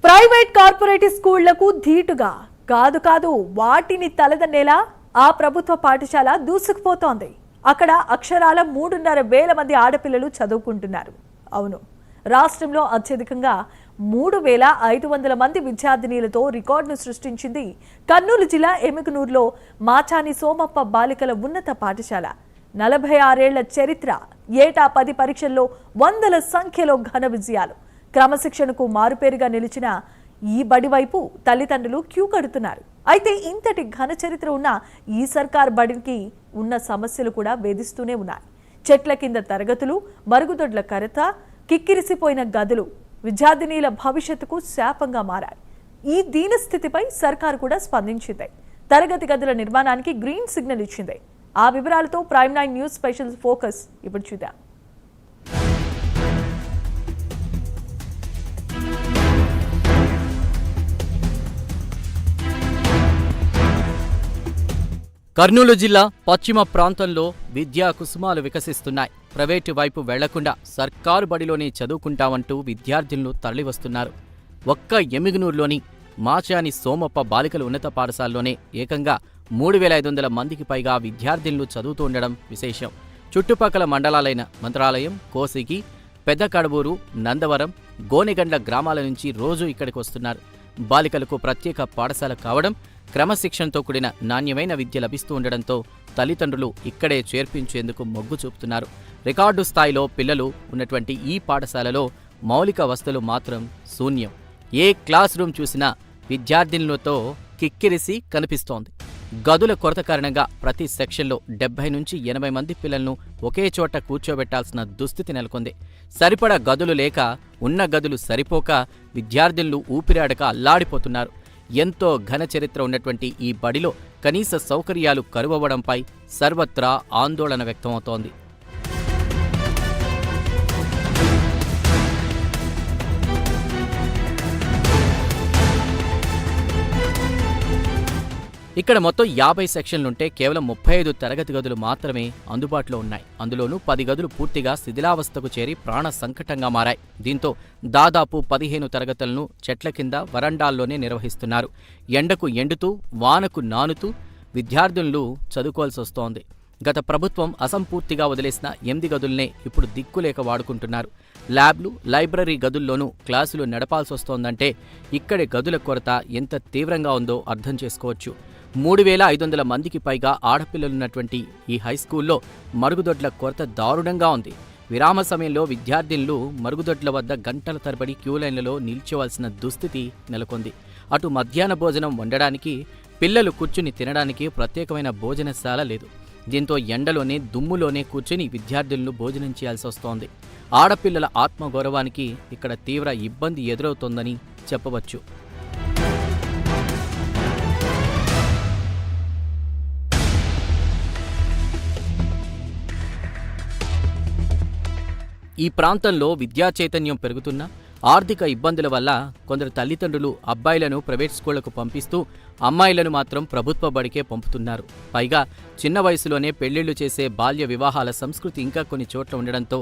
Private corporate స్కూళ్లకు ధీటుగా కాదు వాటిని తలదన్నేలా ఆ ప్రభుత్వ పాఠశాల దూసుకుపోతోంది. అక్కడ అక్షరాల 3,500 మంది ఆడపిల్లలు చదువుకుంటున్నారు. అవును, రాష్ట్రంలో అత్యధికంగా 3,500 మంది విద్యార్థినీలతో రికార్డును సృష్టించింది కర్నూలు జిల్లా ఎమ్మిగనూరులో మాచాని సోమప్ప బాలికల ఉన్నత పాఠశాల. 46 ఏళ్ల చరిత్ర, ఏటా 10 పరీక్షల్లో వందల సంఖ్యలో ఘన విజయాలు. క్రమశిక్షణకు మారుపేరుగా నిలిచిన ఈ బడి వైపు తల్లిదండ్రులు క్యూ కడుతున్నారు. అయితే ఇంతటి ఘన చరిత్ర ఉన్న ఈ సర్కార్ బడికి ఉన్న సమస్యలు కూడా వేధిస్తూనే ఉన్నాయి. చెట్ల కింద తరగతులు, మరుగుదొడ్ల కొరత, కిక్కిరిసిపోయిన గదులు విద్యార్థినీల భవిష్యత్తుకు శాపంగా మారాయి. ఈ దీనస్థితిపై సర్కారు కూడా స్పందించింది. తరగతి గదుల నిర్మాణానికి గ్రీన్ సిగ్నల్ ఇచ్చింది. ఆ వివరాలతో ప్రైమ్ 9 న్యూస్ స్పెషల్ ఫోకస్ ఇప్పుడు చూద్దాం. కర్నూలు జిల్లా పశ్చిమ ప్రాంతంలో విద్యా కుసుమాలు వికసిస్తున్నాయి. ప్రైవేటు వైపు వెళ్లకుండా సర్కారు బడిలోనే చదువుకుంటామంటూ విద్యార్థులను తరలివస్తున్నారు. ఒక్క ఎమ్మిగనూరులోని మాచాని సోమప్ప బాలికల ఉన్నత పాఠశాలలోనే ఏకంగా 3,500 మందికి పైగా విద్యార్థులను చదువుతూ ఉండడం విశేషం. చుట్టుపక్కల మండలాలైన మంత్రాలయం, కోసిగి, పెద్దకడవూరు, నందవరం, గోనెగండ్ల గ్రామాల నుంచి రోజూ ఇక్కడికి వస్తున్నారు. బాలికలకు ప్రత్యేక పాఠశాల కావడం, క్రమశిక్షణతో కూడిన నాణ్యమైన విద్య లభిస్తూ ఉండడంతో తల్లిదండ్రులు ఇక్కడే చేర్పించేందుకు మొగ్గు చూపుతున్నారు. రికార్డు స్థాయిలో పిల్లలు ఉన్నటువంటి ఈ పాఠశాలలో మౌలిక వసతులు మాత్రం శూన్యం. ఏ క్లాస్ రూమ్ చూసినా విద్యార్థినులతో కిక్కిరిసి కనిపిస్తోంది. గదుల కొరత కారణంగా ప్రతి సెక్షన్లో 70 నుంచి 80 మంది పిల్లలను ఒకే చోట కూర్చోబెట్టాల్సిన దుస్థితి నెలకొంది. సరిపడా గదులు లేక, ఉన్న గదులు సరిపోక విద్యార్థులు ఊపిరాడక అల్లాడిపోతున్నారు. ఎంతో ఘన చరిత్ర ఉన్నటువంటి ఈ బడిలో కనీస సౌకర్యాలు కరువవ్వడంపై సర్వత్రా ఆందోళన వ్యక్తమవుతోంది. ఇక్కడ మొత్తం 50 సెక్షన్లుంటే కేవలం 35 తరగతి గదులు మాత్రమే అందుబాటులో ఉన్నాయి. అందులోనూ 10 గదులు పూర్తిగా శిథిలావస్థకు చేరి ప్రాణ సంకటంగా మారాయి. దీంతో దాదాపు 15 తరగతులను చెట్ల కింద, వరండాల్లోనే నిర్వహిస్తున్నారు. ఎండకు ఎండుతూ, వానకు నానుతూ విద్యార్థులు చదువుకోవాల్సి వస్తోంది. గత ప్రభుత్వం అసంపూర్తిగా వదిలేసిన 8 గదుల్నే ఇప్పుడు దిక్కులేక వాడుకుంటున్నారు. ల్యాబ్లు, లైబ్రరీ గదుల్లోనూ క్లాసులు నడపాల్సి వస్తోందంటే ఇక్కడి గదుల కొరత ఎంత తీవ్రంగా ఉందో అర్థం చేసుకోవచ్చు. 3,500 మందికి పైగా ఆడపిల్లలున్నటువంటి ఈ హైస్కూల్లో మరుగుదొడ్ల కొరత దారుణంగా ఉంది. విరామ సమయంలో విద్యార్థినులు మరుగుదొడ్ల వద్ద గంటల తరబడి క్యూలైన్లలో నిల్చోవాల్సిన దుస్థితి నెలకొంది. అటు మధ్యాహ్న భోజనం వండడానికి, పిల్లలు కూర్చుని తినడానికి ప్రత్యేకమైన భోజనశాల లేదు. దీంతో ఎండలోనే, దుమ్ములోనే కూర్చుని విద్యార్థులను భోజనం చేయాల్సి వస్తోంది. ఆడపిల్లల ఆత్మగౌరవానికి ఇక్కడ తీవ్ర ఇబ్బంది ఎదురవుతోందని చెప్పవచ్చు. ఈ ప్రాంతంలో విద్యా చైతన్యం పెరుగుతున్నా ఆర్థిక ఇబ్బందుల వల్ల కొందరు తల్లిదండ్రులు అబ్బాయిలను ప్రైవేట్ స్కూళ్లకు పంపిస్తూ అమ్మాయిలను మాత్రం ప్రభుత్వ బడికే పంపుతున్నారు. పైగా చిన్న వయసులోనే పెళ్లిళ్లు చేసే బాల్య వివాహాల సంస్కృతి ఇంకా కొన్ని చోట్ల ఉండడంతో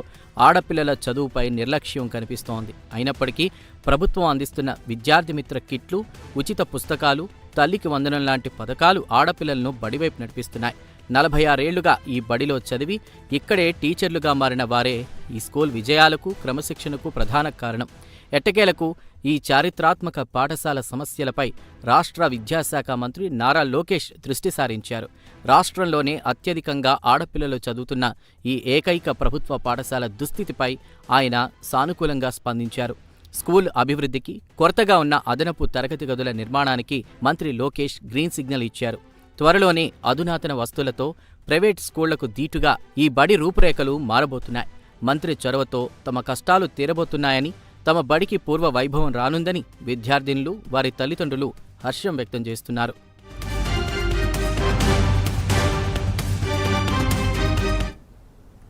ఆడపిల్లల చదువుపై నిర్లక్ష్యం కనిపిస్తోంది. అయినప్పటికీ ప్రభుత్వం అందిస్తున్న విద్యార్థి మిత్ర కిట్లు, ఉచిత పుస్తకాలు, తల్లికి వందనం లాంటి పథకాలు ఆడపిల్లలను బడివైపు నడిపిస్తున్నాయి. 46 ఏళ్లుగా ఈ బడిలో చదివి ఇక్కడే టీచర్లుగా మారిన వారే ఈ స్కూల్ విజయాలకు, క్రమశిక్షణకు ప్రధాన కారణం. ఎట్టకేలకు ఈ చారిత్రాత్మక పాఠశాల సమస్యలపై రాష్ట్ర విద్యాశాఖ మంత్రి నారా లోకేష్ దృష్టి సారించారు. రాష్ట్రంలోనే అత్యధికంగా ఆడపిల్లలు చదువుతున్న ఈ ఏకైక ప్రభుత్వ పాఠశాల దుస్థితిపై ఆయన సానుకూలంగా స్పందించారు. స్కూల్ అభివృద్ధికి, కొరతగా ఉన్న అదనపు తరగతి గదుల నిర్మాణానికి మంత్రి లోకేష్ గ్రీన్ సిగ్నల్ ఇచ్చారు. త్వరలోనే అధునాతన వస్తువులతో ప్రైవేట్ స్కూళ్లకు దీటుగా ఈ బడి రూపురేఖలు మారబోతున్నాయి. మంత్రి చొరవతో తమ కష్టాలు తీరబోతున్నాయని, తమ బడికి పూర్వ వైభవం రానుందని విద్యార్థినులు, వారి తల్లిదండ్రులు హర్షం వ్యక్తం చేస్తున్నారు.